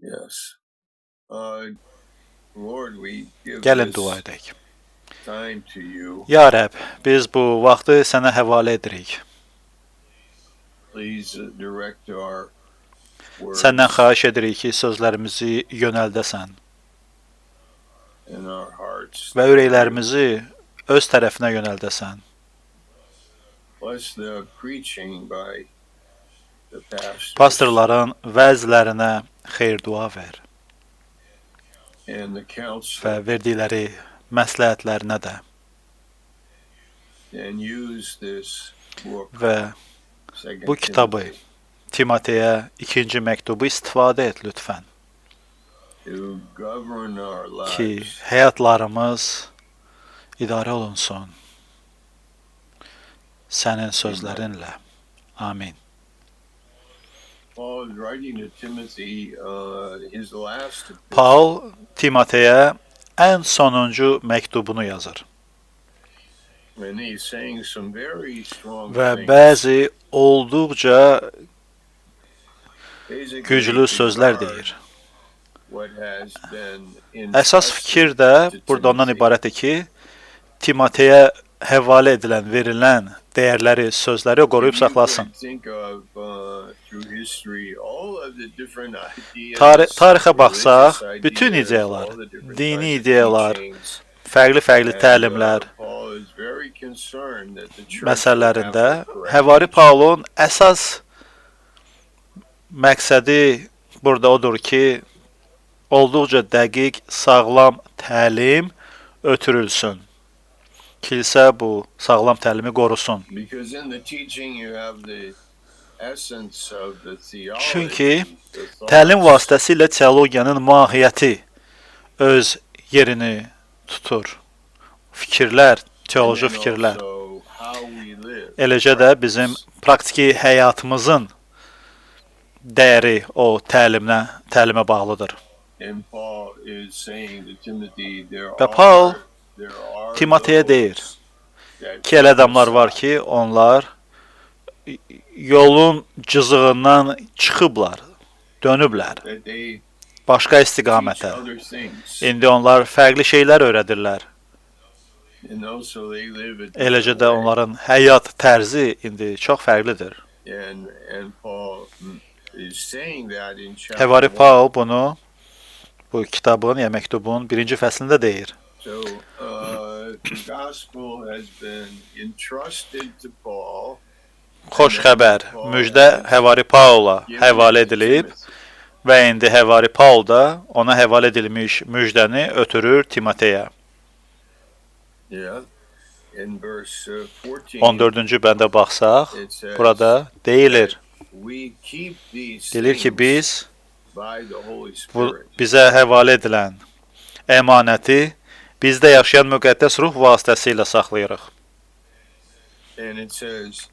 Yes. Lord, we give Gəlin dua this edək. time to you. Ya Rəbb, biz bu vaxtı sənə həvalə edirik. Please direct our Səndən words xahiş edirik ki, sözlərimizi yönəldəsən and our hearts və toward you. ürəklərimizi öz tərəfinə yönəldəsən. Bless the preaching by the pastors Pastorların vəzlərinə xeyir-dua ver and the və counsel, verdikləri məsləhətlərinə də and use this book, və Second bu kitabı Timothy, Timoteyə 2-ci məktubu istifadə et lütfən to govern our ki, lives. həyatlarımız idarə olunsun sənin sözlərinlə. Amin. Paul is writing to Timothy his last epistle, Paul Timoteyə ən sonuncu məktubunu yazır and he's saying some very strong və things. bəzi olduqca Basically, güclü sözlər regard deyir. what has been Əsas entrusted fikir də to burada ondan Timothy. ibarətdir ki, Timoteyə həvalə edilən, verilən dəyərləri, sözləri o qoruyub If you saxlasın. could think of, through history, all of the different ideas, Tarixə baxsaq, religious bütün ideas, ideyalar, all the different dini kinds of ideyalar, teachings, fərqli and, təlimlər Paul is very concerned that the church would məsələlərində have to correct Həvari these. Paulun əsas məqsədi burada odur ki, olduqca dəqiq, sağlam təlim ötürülsün. Kilsə bu sağlam təlimi qorusun. Because in the teaching you have the essence of the theology, Çünki the təlim thoughts, vasitəsilə teologiyanın mahiyyəti öz yerini tutur. Fikirlər, and teoloji then fikirlər. also how we live. Eləcə də bizim praktiki həyatımızın dəyəri o təlimə bağlıdır. And Paul is saying to Timothy, Və Paul there are Timoteyə deyir those that ki, elə adamlar var ki, onlar yolun cızığından çıxıblar, dönüblər that they başqa teach istiqamətə. other things, İndi onlar fərqli şeylər öyrədirlər. and also they live a Eləcə different də way. onların həyat tərzi indi çox fərqlidir. And Paul is saying that in chapter Həvari 1. Paul bunu bu kitabın, ya məktubun 1-ci fəslində deyir. So the gospel has been entrusted to Paul. Xoş xəbər, müjdə Həvari Paula given həvalə to edilib Timothy. və indi Həvari Paul da ona həvalə edilmiş müjdəni ötürür Timoteyə. Yeah. In verse 14, 14-cü bəndə baxsaq, it says, burada deyilir. we keep these Deyilir ki, things biz by the Holy bu Spirit. bizə həvalə edilən əmanəti bizdə yaşayan müqəddəs ruh vasitəsilə saxlayırıq. And it says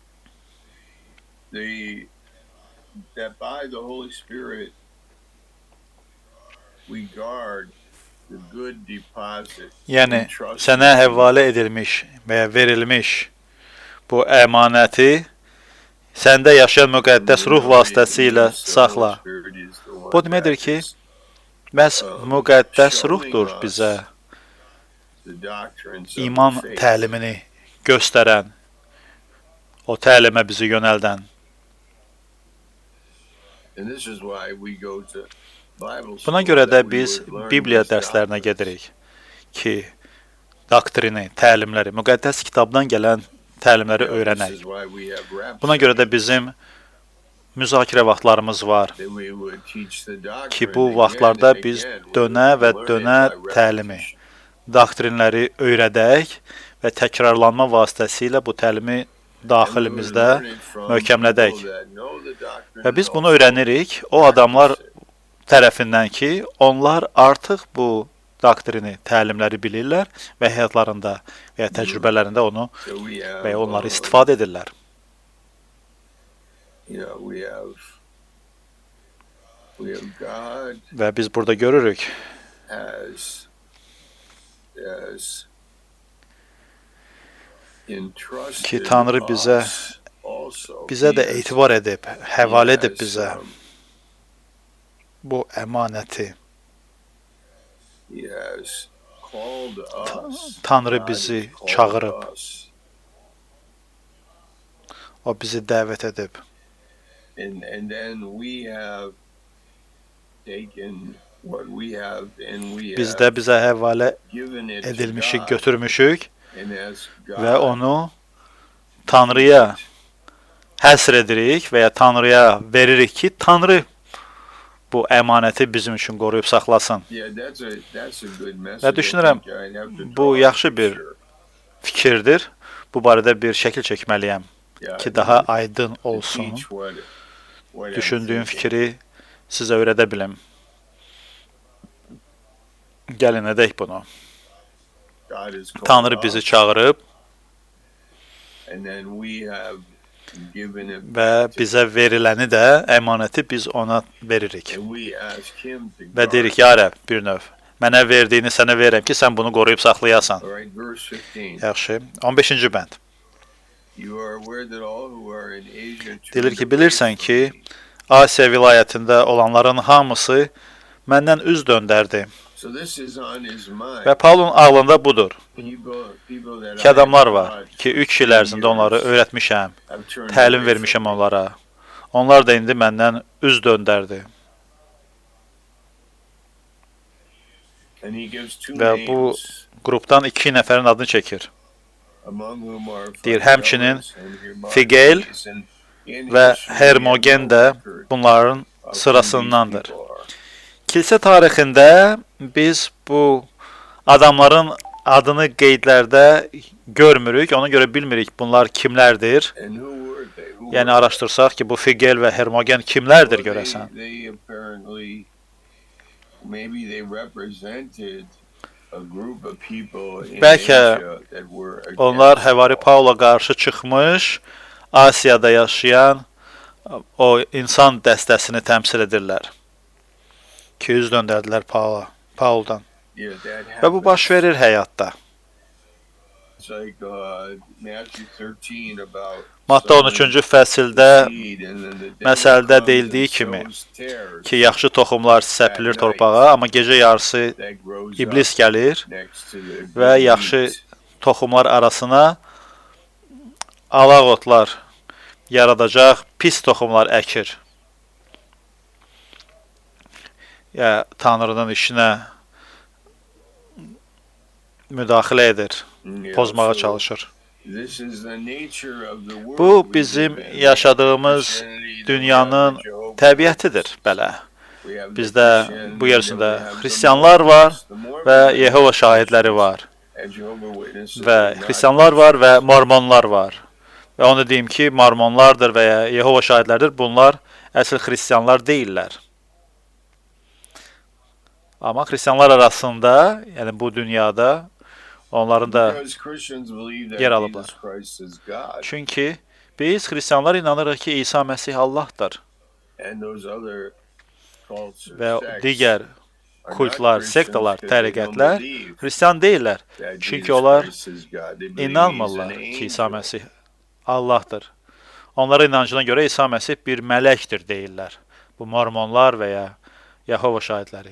that by the Holy Spirit we guard the good deposit Yəni entrusted sənə to həvalə us. edilmiş və ya verilmiş bu əmanəti səndə yaşayan müqəddəs ruh vasitəsilə saxla. Bu deməkdir ki, məhz müqəddəs ruhdur bizə iman təlimini göstərən, o təlimə bizi yönəldən. Buna görə də biz Bibliya dərslərinə gedirik ki, doktrini, təlimləri, müqəddəs kitabdan gələn təlimləri öyrənək. Buna görə də bizim müzakirə vaxtlarımız var ki, bu vaxtlarda biz dönə və dönə təlimi, doktrinləri öyrədək və təkrarlanma vasitəsilə bu təlimi daxilimizdə möhkəmlədək. Və biz bunu öyrənirik o adamlar tərəfindən ki, onlar artıq bu doktrini, təlimləri bilirlər və həyatlarında və ya təcrübələrində onu və ya onları istifadə edirlər. Və biz burada görürük ki, Tanrı bizə də etibar edib, həvalə edib bizə bu əmanəti He has called us. Tanrı God bizi has called çağırıb. us. O bizi dəvət edib. And then we have taken what we have and we Biz də have bizə həvalə given it to edilmişik, God. götürmüşük And as və God onu Tanrıya həsr edirik və ya Tanrıya veririk ki, Tanrı bu əmanəti bizim üçün qoruyub saxlasın. Yeah, that's a good message. Və düşünürəm, I think I'd have to bu draw a yaxşı bir picture. fikirdir. Bu barədə bir şəkil çəkməliyəm Yeah, ki, daha aydın to olsun. teach what I'm Düşündüyüm thinking. fikri sizə öyrədə bilim. Gəlin edək bunu. God has called Tanrı bizi us, çağırıb and then we have given it və back to bizə veriləni də, əmanəti biz ona veririk. and we ask him to Və guard. deyirik, ya Rəbb, bir növ, mənə verdiyini sənə verirəm ki, sən bunu qoruyub saxlayasan. All right, verse 15. Yaxşı. 15-ci bənd. You are aware that all who are in Asia Deyilir ki, bilirsən ki, Asiya vilayətində olanların hamısı məndən üz döndərdi. so this is on his mind. Və Paulun ağlında budur. People that Ki adamlar I have var taught ki, 3 il ərzində onları öyrətmişəm, have turned təlim away vermişəm from onlara. Onlar da indi məndən üz döndərdi. it. And he gives two Və bu names, qrupdan 2 nəfərin adını çəkir. among whom are deyir, Phygelus həmçinin and Hermogenes, Figel and in və history we have Hermogen no də record bunların of who these sırasındandır. people are. Kilsə tarixində biz bu adamların adını qeydlərdə görmürük, ona görə bilmirik bunlar kimlərdir. And who were they? Who Yəni were araşdırsaq ki, bu Figel və Hermogen kimlərdir they? görəsən? They apparently, maybe they represented a group of people in Bəlkə Asia that were against onlar Həvari Paul. Paula qarşı çıxmış, Asiyada yaşayan o insan dəstəsini təmsil edirlər. Ki, üz döndərdilər Pauldan. Yeah, that Və bu baş happens. verir həyatda. It's like Matthew 13 about Matta sowing 13-cü fəsildə seed, and then the devil məsəldə comes deyildiyi and kimi sows tares ki, yaxşı toxumlar səpilir torpağa, amma gecə yarısı that grows iblis up gəlir next to the və good yaxşı wheat. toxumlar arasına alaq otlar yaradacaq pis toxumlar əkir. Ya Tanrının işinə müdaxilə edir, Yeah, pozmağa so çalışır. this is the nature of the world Bu we bizim live in. yaşadığımız Christianity, then dünyanın we have the Jehovah's təbiətidir, belə. We have the Bizdə Christians, bu then yeryüzündə we have the xristianlar var Mormons. The Mormons və are Yehova not şahidləri Christians, var and Jehovah's Witnesses və are not xristianlar var və mormonlar var. Və onu deyim ki, mormonlardır və ya Yehova şahidlərdir. Bunlar əsl xristianlar deyillər. Amma xristianlar arasında, yəni bu dünyada onların da Because Christians believe that yer alıblar. Jesus Christ is God, çünki biz xristianlar inanırıq ki, İsa Məsih Allahdır and those other cults or və sects digər are not kultlar, Christians sektalar, because they don't təriqətlər believe xristian deyillər. that Çünki Jesus onlar Christ is God. They believe he's İnanmırlar an ki, İsa angel. Məsih Allahdır. Onların inancına görə İsa Məsih bir mələkdir deyirlər. Bu mormonlar və ya Yehova şahidləri.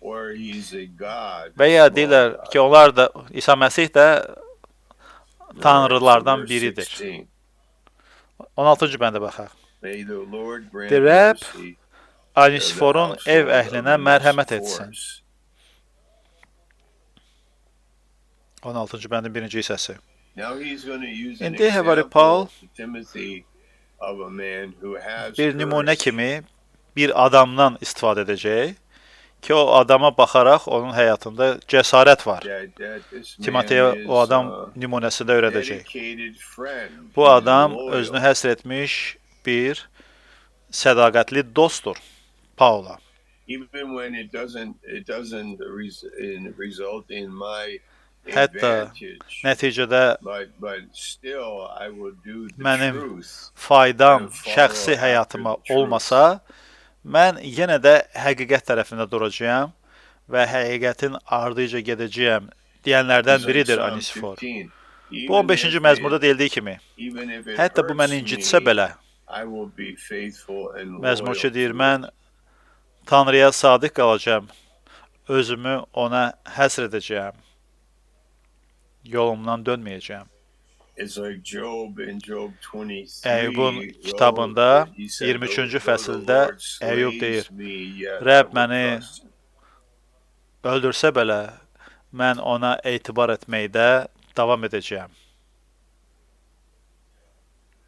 Or he's a God. Və ya small deyirlər God. ki, onlar da İsa Məsih də tanrılardan Verse biridir. 16. 16-cı bəndə baxaq. May the Lord grant The Rab mercy Anisiforun to the ev household əhlinə of mərhəmət etsin. Onesiphorus. 16-cı bəndin birinci hissəsi. Now he's going to use an İndi Həvari example Paul to Timothy of a man who has bir nümunə courage. kimi bir adamdan istifadə edəcək ki, o adama baxaraq onun həyatında cəsarət var. That this man Timoteyə is o adam a nümunəsində öyrədəcək. dedicated friend. Bu He's adam loyal. özünü həsr etmiş bir sədaqətli dostdur Paula. Even when it doesn't result in my Hətta advantage. Nəticədə But still I will do the Mənim truth. faydam And follow şəxsi after həyatıma the truth. olmasa, mən yenə də həqiqət tərəfində duracağam və həqiqətin ardıca gedəcəyəm deyənlərdən He's biridir in Psalm Anisifor. 15. Bu 15-ci məzmurda deyildiyi kimi, Even if it hətta bu məni hurts incitsə me, belə, I will be faithful and məzmurçu loyal deyir, to mən it. Tanrıya sadiq qalacağam. Özümü ona həsr edəcəyəm. Yolumdan dönməyəcəyəm. It's like Job in Job 23 Əyyubun wrote kitabında that he said, 23-cü "Though the fəsildə Lord Əyyub deyir, slays me, yet I Rəbb will məni trust him." öldürsə belə, mən ona etibar etməkdə davam edəcəyəm.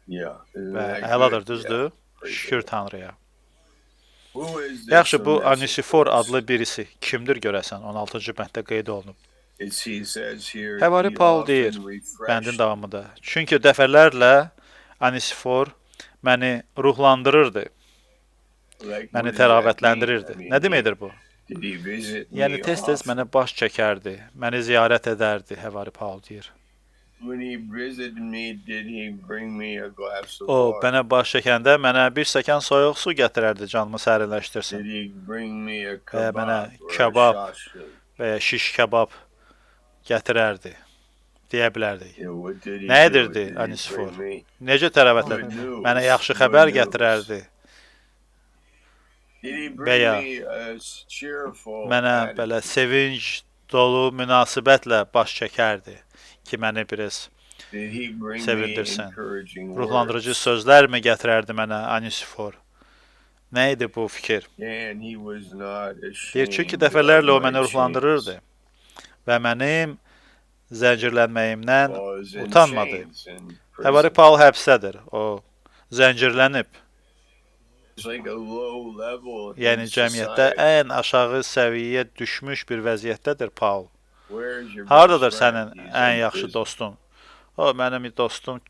Yeah. Isn't Və that əladır, good? düzdür? Yeah. Praise Şükür the Lord. Tanrıya. Who is this Yaxşı, bu Onesiphorus? Anisifor adlı birisi kimdir görəsən? 16-cı bənddə qeyd olunub. He says here, Həvari he Paul deyir, often refreshed bəndin davamında. Çünki dəfələrlə Anisifor məni ruhlandırırdı, like, məni what does that təravətləndirirdi. mean? I Nə mean, deməkdir bu? did he visit Yəni me tez-tez often? mənə baş çəkərdi, məni ziyarət edərdi, Həvari Paul deyir. When he visited me, did he bring me a glass of O, water? mənə baş çəkəndə mənə bir stəkan soyuq su gətirərdi canımı sərinləşdirsin. Did he bring me a Və mənə kebab or a kebab shashlik? və ya şiş kebab gətirərdi, deyə bilərdik. Yeah, what did he Nə do? edirdi Did he Anisifor? bring me Necə good tərəvətlədi? news? Mənə yaxşı Good xəbər news. gətirərdi Did he və bring ya me a cheerful mənə attitude? belə sevinc dolu münasibətlə baş çəkərdi ki, məni biraz Did he bring me sevindirsin. encouraging Ruhlandırıcı words? sözlər mi gətirərdi mənə Anisifor? Nə idi bu fikir? And he was not Deyir, çünki ashamed dəfələrlə o of my məni chains. ruhlandırırdı və mənim zəncirlənməyimdən Was in utanmadı. chains in Həvari prison. Paul həbsdədir, o zəncirlənib. It's like a low level in Yəni cəmiyyətdə society. ən aşağı səviyyəyə düşmüş bir vəziyyətdədir Paul. Where's your Hardadır best friend? sənin He's ən in yaxşı prison. dostun? O, mənim dostum,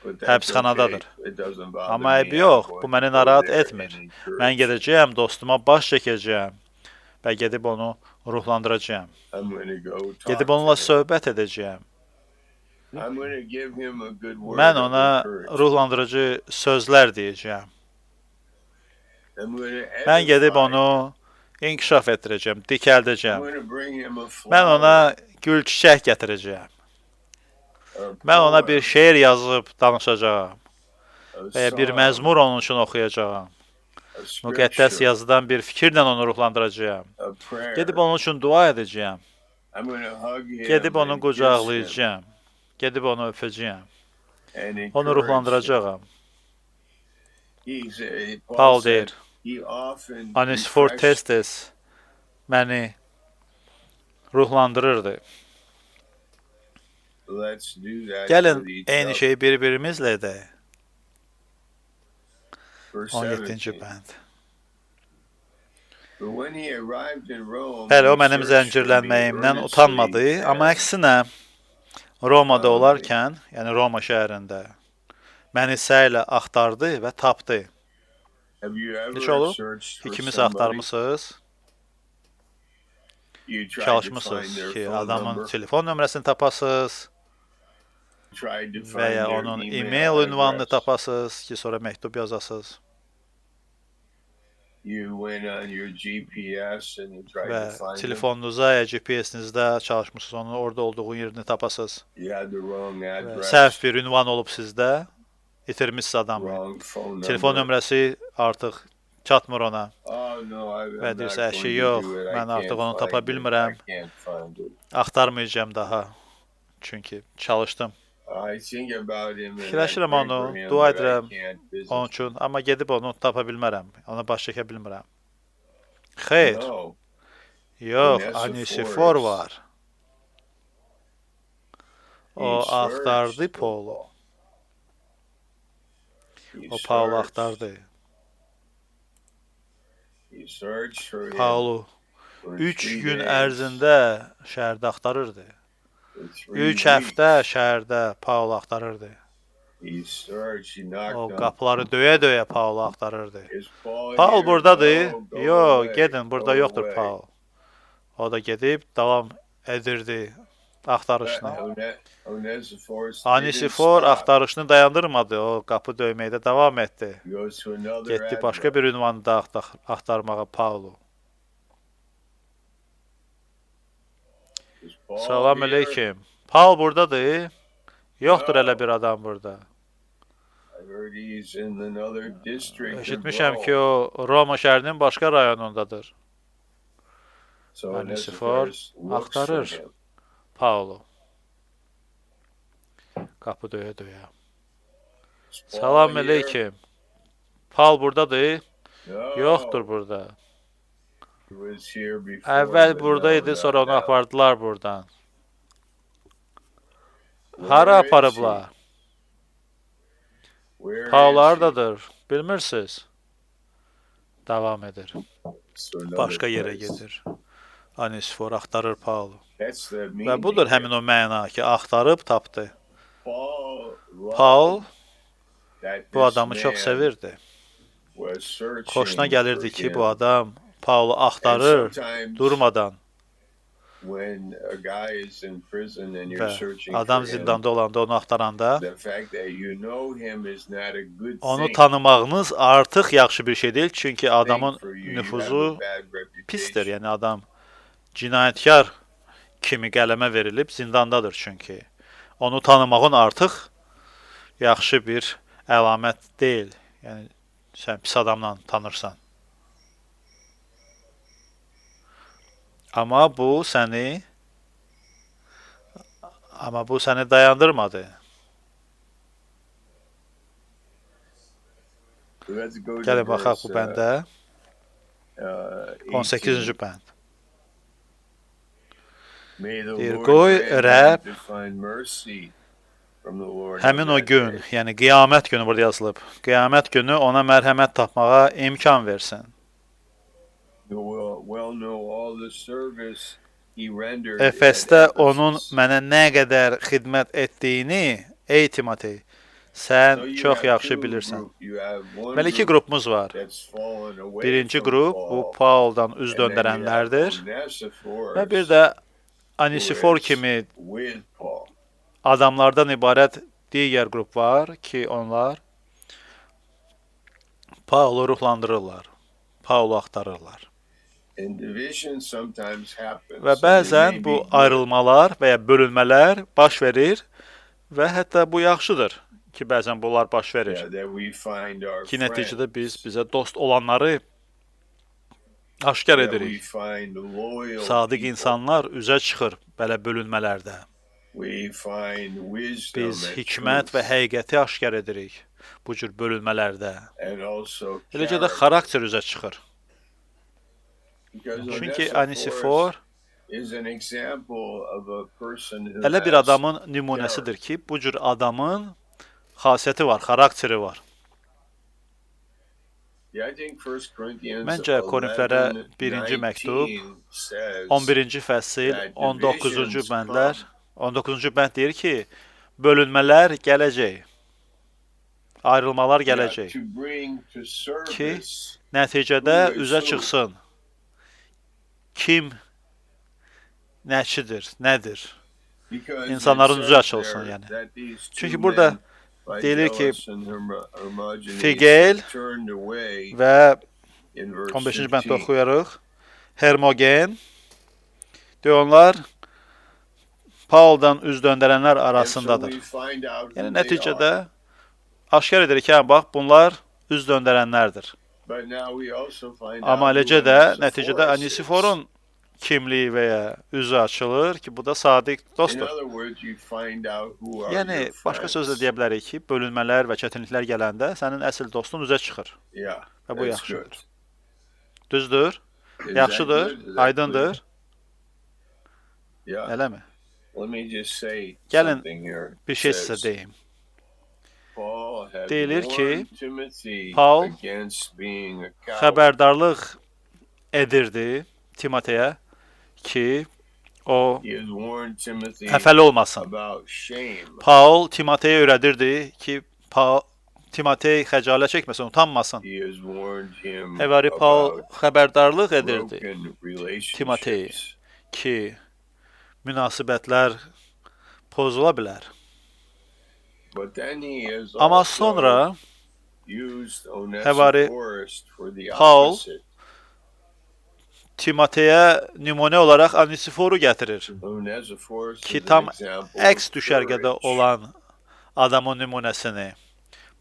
But that's həbsxanadadır. okay. It doesn't bother Amma me. eybi yox, I'm bu going məni to go narahat there etmir. and encourage Mən him. gedəcəyəm, dostuma baş çəkəcəyəm və gedib onu ruhlandıracağam. I'm going to go talk Gedib onunla to him. söhbət edəcəyəm. I'm going to give him a good word Mən of ona encouragement. ruhlandırıcı sözlər deyəcəyəm. I'm going to Mən gedib edify onu him. inkişaf etdirəcəm, I'm dikəldəcəm. going to bring him a Mən ona flower, gül çiçək gətirəcəyəm. a Mən ona bir poem, şeir yazıb danışacağam a və ya bir song, məzmur onun üçün oxuyacağam. a Müqəddəs scripture, yazıdan bir fikirlə onu ruhlandıracağam. a prayer. Gedib onun üçün dua edəcəyəm. I'm going to hug him Gedib onu and kiss him qucaqlayacağam. Gedib onu öpəcəyəm. and Onu encourage him. ruhlandıracağam. Paul Paul said deyir, he often Anisifor refreshed. tez-tez məni ruhlandırırdı. Let's do that Gəlin with each eyni other. şeyi bir-birimizlə edək. Verse 17-ci 17. bənd. But when he arrived in Rome, Bəli, o he mənim searched for me zəncirlənməyimdən earnestly utanmadı, amma and əksinə Romada found me. olarkən, yəni Roma şəhərində məni səylə axtardı və tapdı. Have you Necə ever olub? searched for İkimiz somebody? axtarmısınız, You tried to find çalışmısınız their ki, phone adamın number, telefon nömrəsini tapasınız tried to və find ya their onun email e-mail ünvanını address. tapasınız ki, sonra məktub yazasınız You went on your GPS and you tried və to find them. telefonunuza ya GPS-inizdə çalışmısınız, onun orada olduğu yerini tapasınız You had the wrong və address, səhv bir ünvan olub sizdə, itirmişsiniz adamı. wrong phone Telefon number. nömrəsi artıq çatmır ona Oh no, I'm və not deyirsə, going əşi to yox, do it. I mən can't artıq onu tapa find it. bilmirəm, I can't find it. axtarmayacağam daha, çünki çalışdım. I think about him and I Fikirləşirəm pray onu, for him, dua but I edirəm can't visit onun him. üçün, amma gedib onu tapa bilmərəm, ona baş çəkə bilmirəm. Xeyr, No, yox, Onesiphorus. Anisifor var. he O searched axtardı for Paulu. Paul. He O Paulu searched- axtardı. He searched for him Paulu for 3 3 gün days. ərzində şəhərdə axtarırdı. For 3 3 həftə weeks. şəhərdə Paulu axtarırdı. He searched, he knocked O on. qapıları döyə-döyə Paulu axtarırdı. Is Paul Paul here? buradadır. No, go Yox, away, gedin, burada go yoxdur away. Paul. O da gedib davam edirdi But axtarışını. Onesiphorus Anisifor didn't stop. axtarışını dayandırmadı. O qapı döyməkdə davam etdi. He goes to another Getdi başqa address. bir ünvanı da axtarmağa Paulu. Is Paul Salam here? əleykum. Paul buradadır. Yoxdur No. elə bir adam burada. I heard he's in another district of Eşitmişəm ki, Rome. o Roma şəhərinin başqa rayonundadır. So Onesifor Onesiphorus looks for axtarır him. Paulu. Qapı döyə-döyə. Is Paul Salam here? əleykum. Paul buradadır? No. Yoxdur burada. He was here before, Əvvəl but buradaydı, now sonra not onu now. apardılar buradan. Where Hara is he? aparıblar? Where Paul is he? hardadır? Bilmirsiniz. Davam edir. So another Başqa yerə place. gedir. Onesifor axtarır Paulu. That's the Və meaning budur here. həmin o məna ki, axtarıb tapdı. Paul loved Paul that bu this adamı çox man sevirdi. was searching Xoşuna for gəlirdi ki, him. bu adam Paulu And axtarır sometimes durmadan when a guy is in prison and you're və searching adam for him, zindanda olanda onu axtaranda the fact that you know him is not a good onu thing. tanımağınız artıq yaxşı bir şey deyil, çünki adamın Thing for you. You have nüfuzu a bad reputation. pisdir. Yəni adam cinayətkar kimi qələmə verilib zindandadır çünki. Onu tanımağın artıq yaxşı bir əlamət deyil. Yəni sən pis adamla tanırsan. Amma bu səni dayandırmadı. Let's go to Gəlin baxaq verse, bu bəndə 18-ci 18. bənd. May the Deyir, Lord qoy grant Rəbb you to find mercy from the Lord həmin on o that gün, day. yəni qiyamət günü burada yazılıb. Qiyamət günü ona mərhəmət tapmağa imkan versin. You will well know all the service he rendered Efesdə at onun Ephesus. mənə nə qədər xidmət etdiyini, ey Timotey, So sən you çox have yaxşı two bilirsən. group. You have one Deməli iki group qrupumuz var. that's fallen away Birinci from qrup bu Paul, Pauldan üz and then you have döndərənlərdir Onesiphorus, və bir də who Onesifor is kimi with Paul. adamlardan ibarət digər qrup var ki, onlar Paulu ruhlandırırlar, Paulu axtarırlar. And division sometimes happens. Və So they bəzən may bu be good. ayrılmalar və ya bölünmələr baş verir və hətta bu yaxşıdır ki, bəzən bunlar baş verir. Yeah, that we find our Ki nəticədə biz friends, bizə dost olanları aşkar that we edirik. find loyal Sadiq people. insanlar üzə çıxır belə bölünmələrdə. We find wisdom Biz and hikmət və truth, həqiqəti aşkar edirik bu cür bölünmələrdə. and also Eləcə də character. xarakter üzə çıxır. Because Çünki Onesiphorus Onesifor is an example of a person who elə bir has adamın nümunəsidir ki, bu cür adamın xasiyyəti var, xarakteri var. Yeah, I think 1 Corinthians Məncə Korinflərə 1-ci 11:19 məktub says 11-ci fəsil that 19-cu divisions bəndlər come. 19-cu bənd deyir ki, bölünmələr gələcək. Ayrılmalar Yeah, gələcək. to bring to service Nəticədə Who is üzə who? çıxsın. Kim nəçidir, nədir? because İnsanların it üzü says açılsın there yəni. that these two Çünki burada men, deyilir ki, Phygelus and Hermogenes, Figel turned away Və in verse 15-ci bənddə 15. oxuyarıq. Hermogen onlar Pauldan üz döndərənlər And so arasındadır. we find out Yəni who they nəticədə are. aşkar edirik ki, hə, bax bunlar üz döndərənlərdir. But now we also find Amma out who eləcə də Onesiphorus nəticədə is. Onesiforun kimliyi və ya üzü açılır ki, bu da sadiq In dostdur. other words, you find out who are Yəni your başqa sözlə friends. deyə bilərik ki, bölünmələr və çətinliklər gələndə sənin əsl dostun üzə çıxır. Yeah, Və bu that's yaxşıdır. good. Düzdür? Is that Yaxşıdır? good? Is that Aydındır? clear? Yeah. Eləmi? Let me just say Gəlin something here. bir şey It sizə says, deyim. Paul had Deyilir ki, warned Timothy Paul against being a coward. Xəbərdarlıq edirdi Timoteyə ki, o He has warned Timothy əfəli olmasın. about shame. Paul Timoteyə öyrədirdi ki, Timotey xəcalət çəkməsin, utanmasın. He has warned him Həvari Paul about xəbərdarlıq edirdi broken Timoteyə relationships. ki, münasibətlər pozula bilər. But then he has Amma also sonra used Həvari Onesiphorus for the Paul opposite. Timoteyə nümunə olaraq Onesiforu gətirir Onesiphorus ki, is an tam example əks of düşərgədə courage. olan adamın nümunəsini.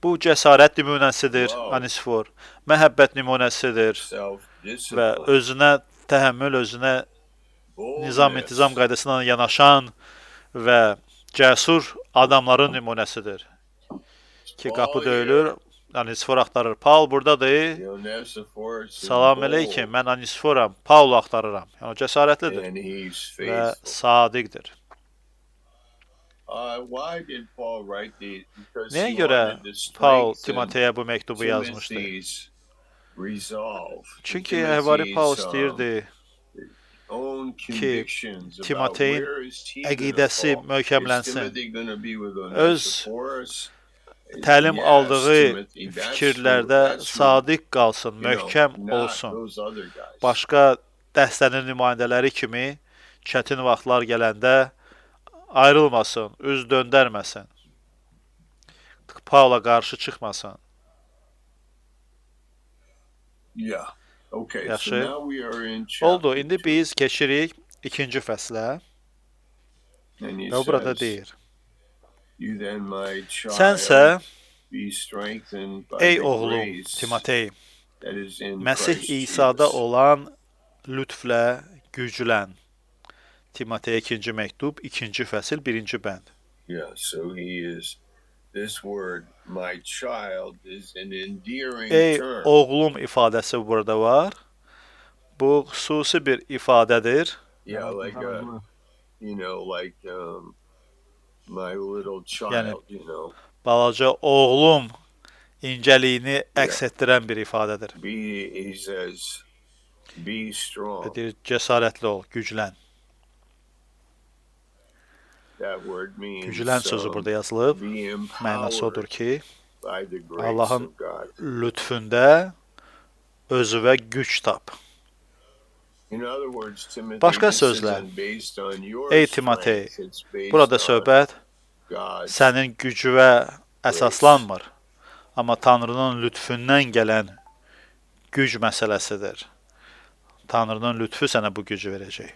Bu cəsarət nümunəsidir, Wow. Anisfor. Məhəbbət nümunəsidir və self-discipline, özünə təhəmmül, özünə nizam-intizam boldness, qaydasına yanaşan və cəsur adamların nümunəsidir. Ki, qapı Paul döyülür, here, Anisfor axtarır. Paul buradadır. Onesiphorus is Salam bold, əleykim, mən Anisforam, Paul axtarıram. Yəni, o cəsarətlidir and he's və faithful. sadiqdir. Why did Paul write these? Because Nəyə he görə wanted to Paul strengthen Timoteyə bu məktubu yazmışdı? Timothy's resolve, Çünki həvari Paul Timothy's istəyirdi own convictions about Timoteyin where is he əqidəsi gonna fall. Is möhkəmlənsin. Timothy gonna be with Öz Onesiphorus? təlim Yes, aldığı Timothy, that's who- fikirlərdə that's who, sadiq qalsın, you know, möhkəm not olsun. those other guys. Başqa dəstənin nümayəndələri kimi çətin vaxtlar gələndə ayrılmasın, üz döndərməsin. Paula qarşı çıxmasın. Yeah. Okay, so Yaxşı. now we are in Oldu, chapter indi 2, biz keçirik ikinci fəslə. and he Və burada says, deyir. "You then, my child, Sənsə, be strengthened by ey the oğlum grace Timotey, that is in Məsih Christ İsa'da Jesus." olan lütflə güclən. Timoteyə ikinci məktub, ikinci fəsil, birinci bənd. Yeah, so he is, this word, my child, is an endearing Ey term. oğlum ifadəsi burada var. Bu xüsusi bir ifadədir. Yeah, like, you know, like my little child, Yani- you know. Balaca oğlum incəliyini əks etdirən bir ifadədir. He says, be strong. Və deyir, cəsarətli ol, güclən. That word means Güclən sözü burada yazılıb. be Mənası odur empowered ki, by the grace Allahın of God. lütfündə özüvə güc tap. In other words, Timothy, Başqa this sözlə, isn't based on your ey Timotey, strength, it's based burada on söhbət God's sənin gücüvə əsaslanmır. Amma Tanrının lütfündən gələn güc məsələsidir. Tanrının lütfü sənə bu gücü verəcək.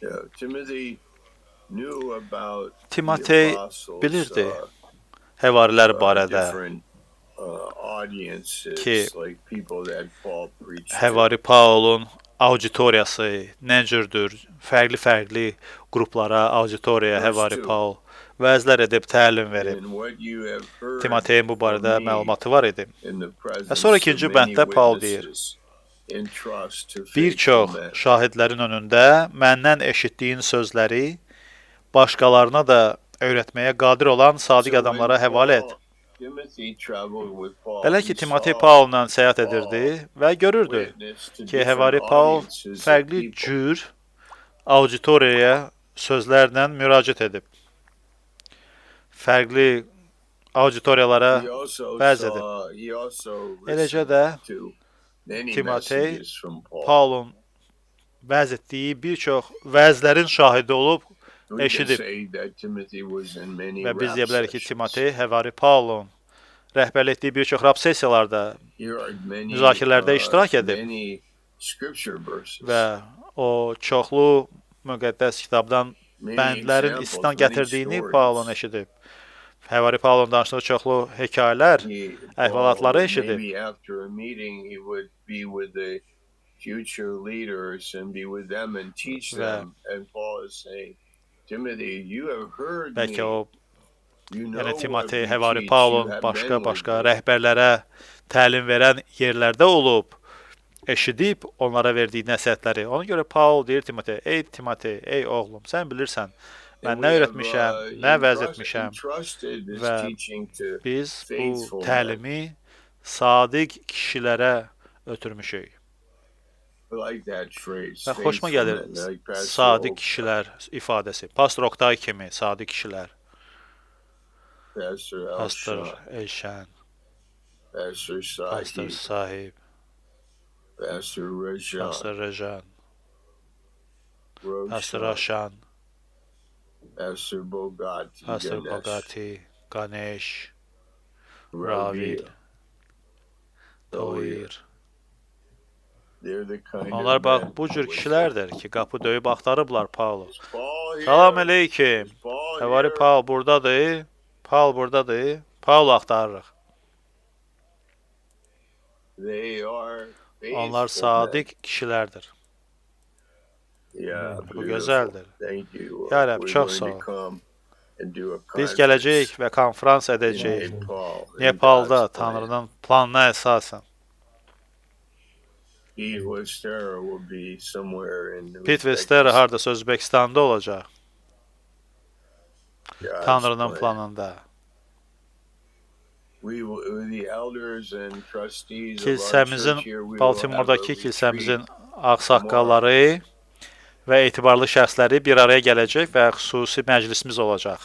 Yeah, Timothy knew about Timotey the apostles, bilirdi həvarilər barədə. different audiences, Ki, like people that Paul preached to. Həvari Paulun auditoriyası nə cürdür? Fərqli qruplara, auditoriyaya Verse Həvari 2. Paul vəzlər edib, təlim verib. And what you have heard Timoteyin bu barədə from me məlumatı var idi. in the presence Və sonra of ikinci many bənddə Paul witnesses, entrust to Bir faithful çox men. şahidlərin önündə məndən eşitdiyin sözləri başqalarına da öyrətməyə qadir olan sadiq So adamlara when həvalə et. Paul- Timothy traveled with Paul, Belə he ki, Timotey saw Paulla səyahət edirdi və görürdü witness to ki, different Həvari Paul audiences of fərqli people. cür auditoriyaya sözlərlə müraciət edib. Fərqli auditoriyalara He also vəz edib. saw, he also Eləcə listened də to many Timotey messages from Paul. Paulun vəz etdiyi bir çox vəzlərin şahidi olub We can eşidib. say that Timothy was in many Və biz rap deyə bilərik ki, sessions. Timotey Həvari Paulun rəhbərlik etdiyi bir çox rap sessiyalarda He heard many, müzakirələrdə iştirak edib many scripture verses. və o çoxlu müqəddəs kitabdan Many bəndlərin examples, istinad many gətirdiyini stories. Paulun eşidib. Həvari Paulun danışdığı çoxlu hekayələr, əhvalatları Paul, eşidib. maybe after a meeting he would be with the future leaders and be with them and teach Və- them. And Paul is saying, Timothy, you have heard Bəlkə me. o You know yəni what Timotey we Həvari teach. Paulun You have been başqa with me. rəhbərlərə təlim verən yerlərdə olub, eşidib onlara verdiyi nəsihətləri. Ona görə Paul deyir Timotey, ey oğlum, sən bilirsən, mən And nə we have, öyrətmişəm, nə vəz entrust- etmişəm. entrusted this Və teaching to Biz bu faithful men. təlimi sadiq kişilərə ötürmüşük. I like that phrase. Və xoşuma faithful gəlir men, like Pastor sadiq Oak, kişilər ifadəsi. Pastor Oktay kimi sadiq kişilər. Pastor Pastor Elshad, Elşən, Pastor Pastor Sahib, Sahib, Pastor Rajan, Pastor Rejan, Pastor Roshan, Aşan, Pastor Bogati, Pastor Ganesh, Bogati, Ganesh, Ravi. Ravid, Toir. They're the kind Onlar of bax men bu cür with- kişilərdir ki, qapı döyüb axtarıblar Paulu. Paul here. Salam əleykim. Paul Həvari here. Paul burdadır. Paul burdadır. Paulo axtarırıq. They are Onlar faithful men. sadiq kişilərdir. Yeah, Bu beautiful. gözəldir. Thank you. Ya Rəbb, We're çox going sağ to ol. come and do a Biz conference gələcəyik və konfrans in edəcəyik. Nepal, in Nepalda God's plan. Tanrının planına əsasən. Pete Westera will be somewhere in Pete Westera hardasa Özbəkistanda olacaq. God's Tanrının plan. planında. The elders and trustees of our Kilsəmizin, church here, we will have a Baltimore'dakı retreat. kilsəmizin ağsaqqalları və etibarlı şəxsləri bir araya gələcək və xüsusi məclisimiz olacaq.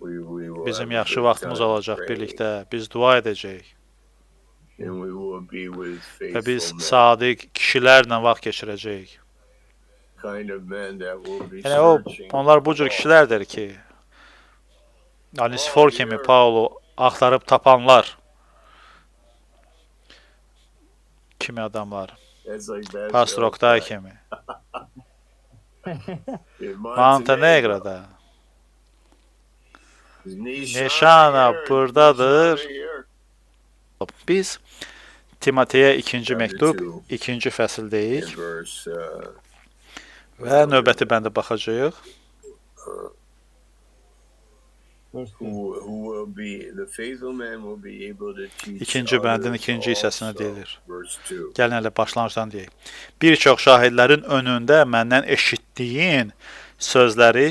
We will Bizim have a yaxşı good vaxtımız time olacaq praying, birlikdə. Biz dua edəcəyik and we will be with və faithful biz men, sadiq kişilərlə vaxt keçirəcəyik. kind of men that will be Yəni searching onlar bu cür for kişilərdir ki, Anisifor kimi Paulo axtarıb tapanlar kimi adamlar. It's like that. Pastor Oktay kimi. In Montenegro'da. Nishana Nişana here, buradadır. Nishana here. Biz Timoteyə 2-ci Chapter məktub, 2. 2-ci fəsildəyik In verse, və növbəti bəndə baxacağıq. who will be the faithful man will be able to teach İkinci bəndin others ikinci hissəsinə also. deyilir. Verse 2. Gəlin hələ başlanğıcdan deyək. Bir çox şahidlərin önündə məndən eşitdiyin sözləri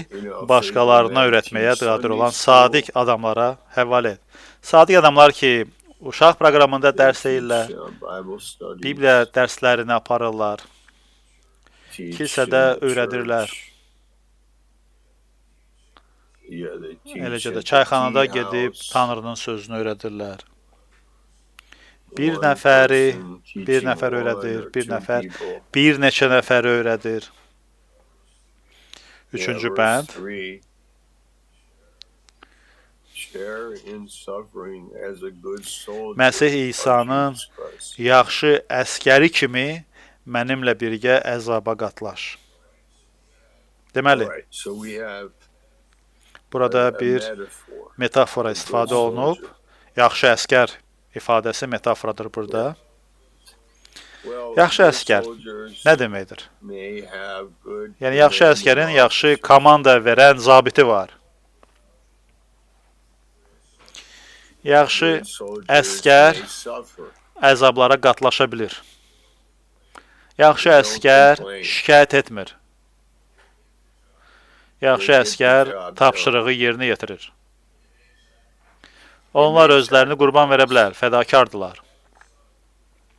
başqalarına öyrətməyə qadir olan sadiq adamlara həvalə et. Sadiq adamlar ki, uşaq proqramında dərs deyirlər, Bible studies, Bibliya dərslərini aparırlar, teach kilsədə in the öyrədirlər. church. Yeah, they teach Eləcə in də the çayxanada tea gedib house. Tanrının sözünü öyrədirlər. Bir One nəfəri, person bir teaching nəfər one öyrədir, or bir two nəfər, people. bir neçə nəfəri öyrədir. Üçüncü Yeah, bənd. verse 3. Share in suffering as a good soldier Məsih of İsa'nın Jesus Christ. yaxşı əskəri kimi mənimlə birgə əzaba qatlaş. Deməli, Alright, so we have burada a bir metaphor. metafora istifadə olunub. Yaxşı əskər ifadəsi metaforadır burada. Well, Yaxşı good əskər soldiers nə deməkdir? may have good Yəni yaxşı commanding əskərin yaxşı officers. komanda verən zabiti var. Yaxşı Good soldiers əskər may suffer. əzablara qatlaşa bilir. Yaxşı əskər şikayət etmir. Yaxşı əskər tapşırığı yerinə yetirir. Onlar özlərini qurban verə bilər, fədakardırlar.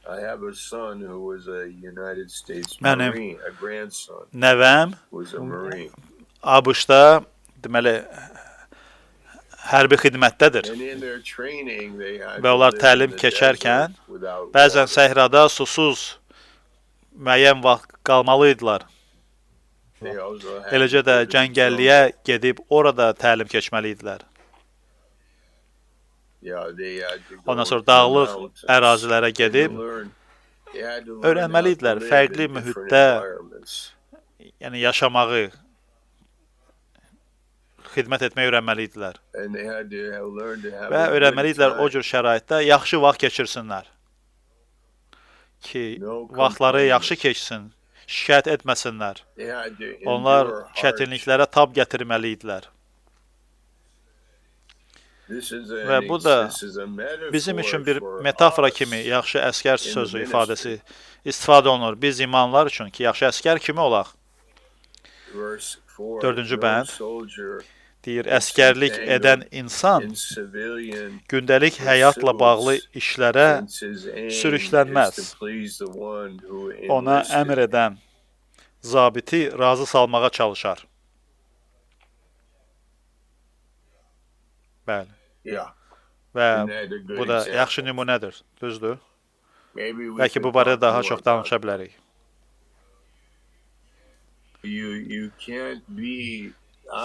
I have a son who was a United States Mənim Marine, a grandson Nəvəm was a Marine. ABŞ-da deməli hərbi xidmətdədir. And in their training, they had Və to onlar live təlim in the keçərkən desert without bəzən water. səhrada susuz müəyyən vaxt qalmalıydilər. They also had Eləcə to də go to the cəngəlliyə jungle. gedib orada təlim keçməli idilər. Yeah, they had to go Ondan sonra to the dağlıq mountains ərazilərə and gedib learn. They had to learn öyrənməli how to idilər live fərqli in different mühitdə environments. yəni yaşamağı, xidmət etməyi öyrənməli idilər. And they had to learn to have Və a öyrənməli good idilər o time. cür şəraitdə yaxşı vaxt keçirsinlər. Ki No vaxtları complaints. yaxşı keçsin, şikayət etməsinlər. They had to Onlar endure hardship. çətinliklərə tab gətirməli idilər. This is Və an bu da this is a metaphor bizim üçün bir for metafora us. kimi yaxşı əskər in the sözü ministry. ifadəsi istifadə olunur. Biz imanlar üçün ki, yaxşı əskər kimi olaq? Verse 4, Dördüncü no bənd soldier deyir, əskərlik edən insan in civilian gündəlik həyatla bağlı işlərə since his aim sürüklənməz. is to please the one who ona enlisted. əmr edən zabiti razı salmağa çalışar. Bəli. Yeah. Və And that a good bu da example. yaxşı nümunədir, düzdür? Maybe we Bəlkə could bu barədə talk daha more çox about danışa bilərik. You can't be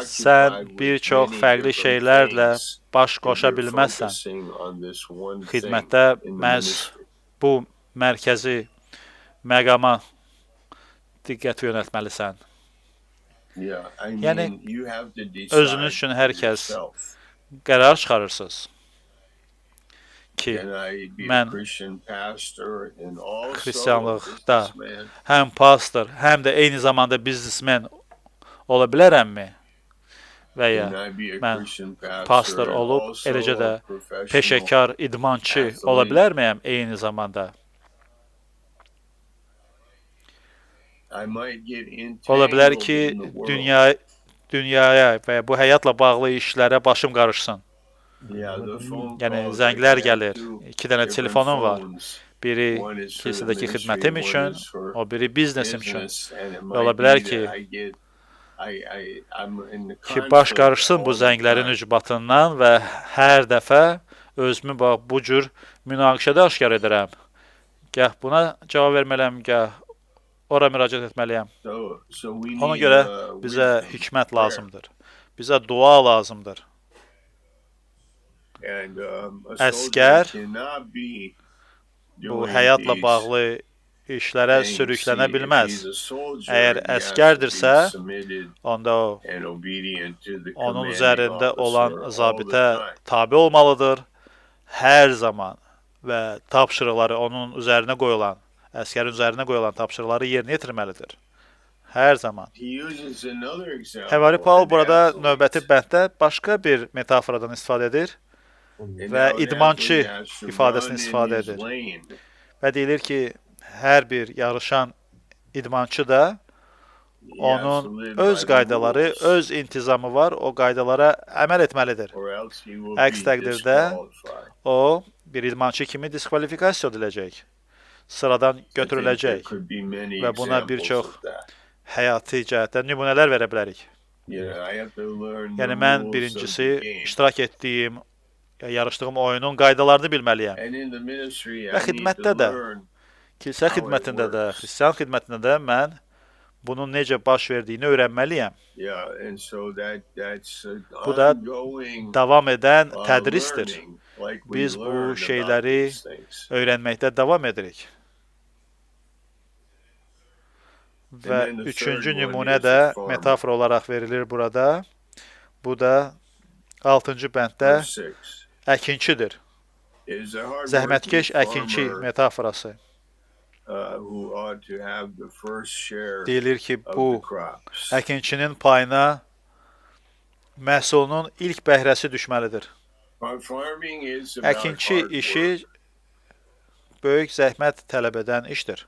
Sən occupied bir with çox many fərqli different şeylərlə things baş if qoşa you're bilməzsən. focusing on this one thing Xidmətdə in the məhz ministry. bu mərkəzi məqama diqqət yönəltməlisən. Yeah, I Yəni mean, you have to özünüz decide üçün for hər kəs yourself. qərar çıxarırsınız ki, Can I be a mən Christian pastor and also a xristianlıqda businessman? həm pastor, həm də eyni zamanda biznesmen ola bilərəmmi? Və ya Can I be a mən Christian pastor pastor and olub, also eləcə də a professional peşəkar idmançı ola athlete? bilərmiyəm eyni zamanda? I might get Ola bilər entangled ki, in the world. dünyaya və bu həyatla bağlı işlərə başım qarışsın. Yeah, the phone Yəni calls, zənglər I have gəlir. two 2 dənə different telefonum var. phones. Biri One is for the kilsədəki ministry, xidmətim one üçün, is for o biri biznesim üçün. business, and it Və ola might bilər be ki, that I'm in the baş conflict qarışsın bu all the zənglərin time. ucbatından və hər dəfə özümü bax bu cür münaqişədə aşkar edirəm. Gəh buna cavab verməliyəm, gəh ora müraciət etməliyəm. So we Ona need görə bizə wisdom, hikmət prayer. lazımdır. Bizə dua lazımdır. And a Əskər soldier cannot be bu doing həyatla these bağlı işlərə things. sürüklənə If bilməz. he's a soldier, Əgər he has to be əskərdirsə, submitted onda o and obedient to the onun commanding üzərində olan officer all the zabitə time. tabe olmalıdır hər zaman və tapşırıqları onun üzərinə qoyulan, əskərin üzərinə qoyulan tapşırıqları yerinə yetirməlidir. Hər zaman. He uses another example, Həvari Paul an burada athlete. növbəti bənddə başqa bir metaforadan istifadə edir And və now an idmançı athlete has to ifadəsini run in istifadə his edir. lane. Və deyilir ki, hər bir yarışan idmançı da He has to onun live by öz the qaydaları, rules, öz intizamı var, o qaydalara əməl etməlidir. or else he will Əks be təqdirdə disqualified. o bir idmançı kimi diskvalifikasiya ediləcək, sıradan I think there götürüləcək could be many və buna bir examples çox of that. həyati cəhətdən nümunələr verə bilərik. Yeah, I have to learn the Yəni mən rules of birincisi the game. iştirak etdiyim, yarışdığım oyunun qaydalarını bilməliyəm. And in the ministry, Və I need to xidmətdə də, learn kilsə how it xidmətində də, works. xristian xidmətində də mən bunun necə baş verdiyini öyrənməliyəm. Yeah, and so that's an Bu da ongoing davam edən tədrisdir. learning, like we Biz bu learn about şeyləri these things. öyrənməkdə davam edirik. Və then the üçüncü third one nümunə is də the farmer. metafor olaraq verilir burada. Bu da 6-cı bənddə Verse 6. əkinçidir. Is a hard Zəhmətkeş working əkinçi farmer metaforası. who ought to have the first share Deyilir ki, of bu the crops. əkinçinin payına məhsulunun ilk bəhrəsi düşməlidir. Farming is about Əkinçi hard işi work. böyük zəhmət tələb edən işdir.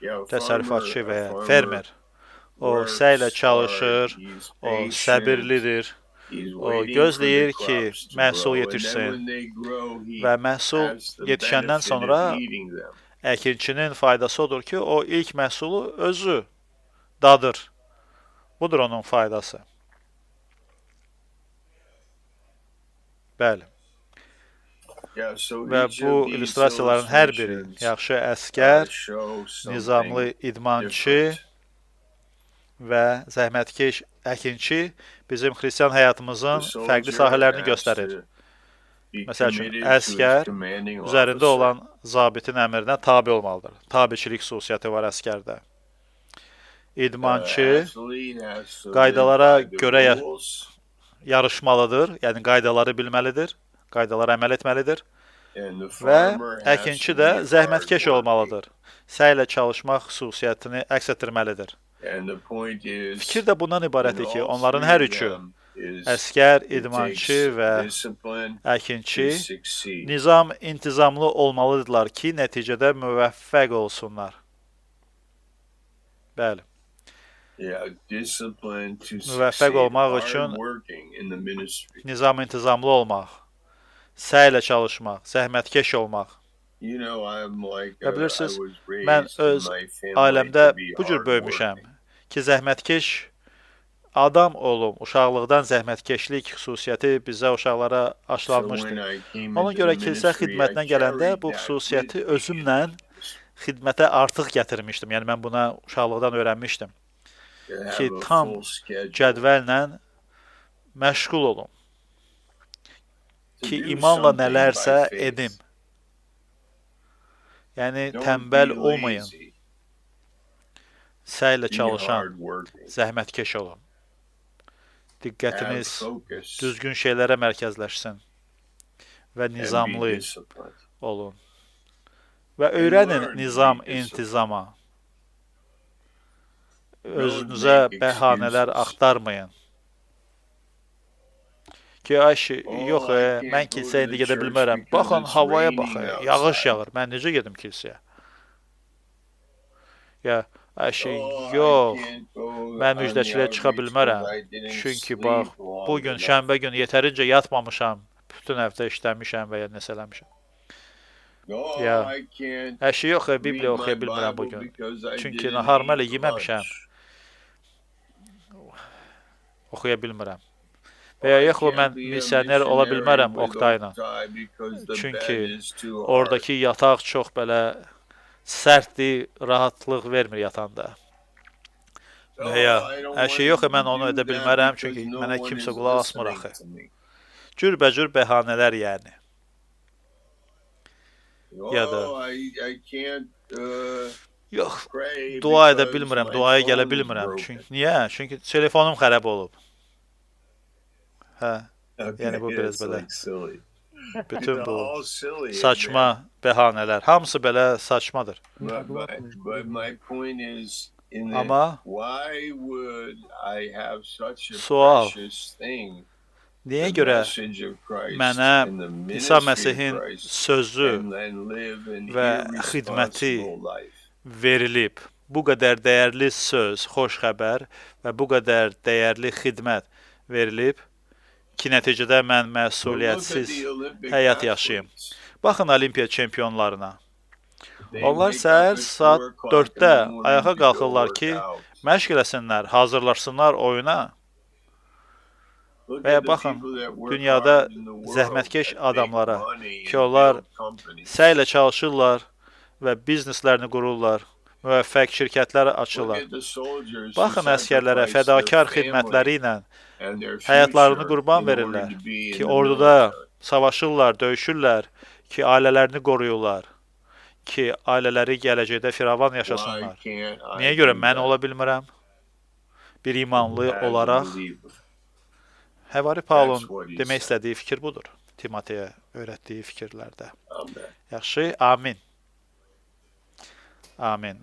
Yeah, Təsərrüfatçı və ya farmer fermer. O works səylə hard, çalışır, he's o patient, səbirlidir he's o waiting gözləyir for the ki, crops to məhsul grow, and yetişsin then when they grow, he və məhsul has the yetişəndən benefit sonra of eating them. əkinçinin faydası odur ki, o ilk məhsulu özü dadır. Budur onun faydası. Yeah, so Və each bu of these illüstrasiyaların hər biri illustrations, yaxşı əskər, show something nizamlı idmançı different. və zəhmətkeş əkinçi bizim xristian The həyatımızın soldier fərqli sahələrini has göstərir. to be Məsəl üçün, committed to his əskər commanding üzərində officer. olan zabitin əmrinə tabe olmalıdır. Tabeçilik xüsusiyyəti var əskərdə. İdmançı Athlete has to live qaydalara by the görə rules, yarışmalıdır, yəni qaydaları bilməlidir, qaydalara əməl etməlidir and the və farmer has əkinçi to də be zəhmətkeş hardworking. olmalıdır. Səylə çalışmaq xüsusiyyətini əks etdirməlidir. And the point is, Fikir də bundan ibarətdir in ki, all onların three hər of üçü, them is əskər, it idmançı takes və discipline əkinçi, to succeed. nizam, intizamlı olmalıdırlar ki, nəticədə müvəffəq olsunlar. Bəli. Yeah, discipline to Müvəffəq succeed. olmaq üçün Hardworking in the ministry. nizam, intizamlı olmaq, səylə çalışmaq, zəhmətkeş olmaq. You know, I'm like Və I bilirsiniz, was mən raised in öz my family ailəmdə to be bu cür böyümüşəm hardworking. ki, zəhmətkeş adam olum. Uşaqlıqdan zəhmətkeşlik xüsusiyyəti bizə uşaqlara So aşılanmışdı. when I came Ona into görə the kilsə ministry, I xidmətinə gələndə carried bu that xüsusiyyəti with me. özümlə xidmətə artıq gətirmişdim. Yəni mən buna uşaqlıqdan öyrənmişdim To have ki, a tam full schedule. cədvəllə məşğul olum To ki, do imanla something nələrsə by faith. edim. Yəni Don't tənbəl be olmayın. lazy. Səylə Be çalışan, hardworking. zəhmətkeş olun. Have Diqqətiniz focus düzgün şeylərə mərkəzləşsin və and be nizamlı disciplined. olun. Və And öyrənin learn to nizam, be disciplined. intizama. Don't Özünüzə make bəhanələr excuses. axtarmayın. Ki, ay yox, Oh, I can't mən go kilsəyə to indi the gedə church bilmərəm. because Baxın, it's havaya raining baxın, outside. yağış yağır. Mən necə gedim kilsəyə? Ya, ay Oh, I yox. can't go Mən on müjdəçiliyə the çıxa outreach bilmərəm. 'cause I didn't Çünki sleep bax, long bu gün enough. şənbə günü yetərincə yatmamışam. Bütün həftə işləmişəm və ya nəsə eləmişəm. Oh, Ya, I can't Hər şey yox, Bibliya read oxuya my bilmirəm bu Bible gün. because I Çünki didn't naharımı hələ eat yeməmişəm. lunch. Oxuya bilmirəm. Və Oh, ya I yox, can't mən be a missioner ola missionary bilmərəm with Oqtayla. Oqtay because the Çünki bed is too hard. Oradakı yataq çox belə sərtdir, rahatlıq vermir yatanda. Və ya, Oh, I don't hər şey want yox, mən to onu do edə that bilmərəm, because çünki no mənə one kimsə is qulaq asmır listening axı. to me. Cürbəcür bəhanələr yəni. Ya da- Oh, I can't Yox, pray dua edə because bilmirəm, my duaya gələ phone is bilmirəm. broken. Niyə? Çünki telefonum xərab olub. Hə, Okay, yəni bu biraz it's belə like silly. bütün It's bu all silly, isn't it? saçma bəhanələr, hamısı belə saçmadır. But my point is in that Amma why would I have such a Sual. precious thing? Niyə The görə message of Christ mənə and the İsa ministry of Məsihin Christ sözü and then live an və irresponsible life? verilib? Bu qədər dəyərli söz, xoş xəbər və bu qədər dəyərli xidmət verilib ki, nəticədə mən But look at məsuliyyətsiz the Olympic həyat yaşayım. athletes. Baxın Olimpiya çempionlarına. They Onlar wake up səhər at saat 4 o'clock in 4-də the morning ayağa to go qalxırlar work ki, out. məşq eləsinlər, hazırlaşsınlar oyuna. Look Və ya at the baxın, people that work dünyada hard in the world zəhmətkeş that make adamlara money ki, and onlar build companies. səylə çalışırlar və bizneslərini qururlar, müvəffəq şirkətlər Look açırlar. at the soldiers who Baxın əsgərlərə sacrifice their fədakar family xidmətləri ilə and their həyatlarını future qurban in order verirlər to be in ki, the orduda military. savaşırlar, döyüşürlər ki, ailələrini qoruyurlar, ki, ailələri gələcəkdə firavan Why yaşasınlar. can't I Niyə görə do mən that ola bilmirəm? Bir imanlı as a olaraq believer? Həvari That's Paulun what he demək said. istədiyi fikir budur. Timoteyə öyrətdiyi fikirlərdə. Amen. Yaxşı, amin. Amin.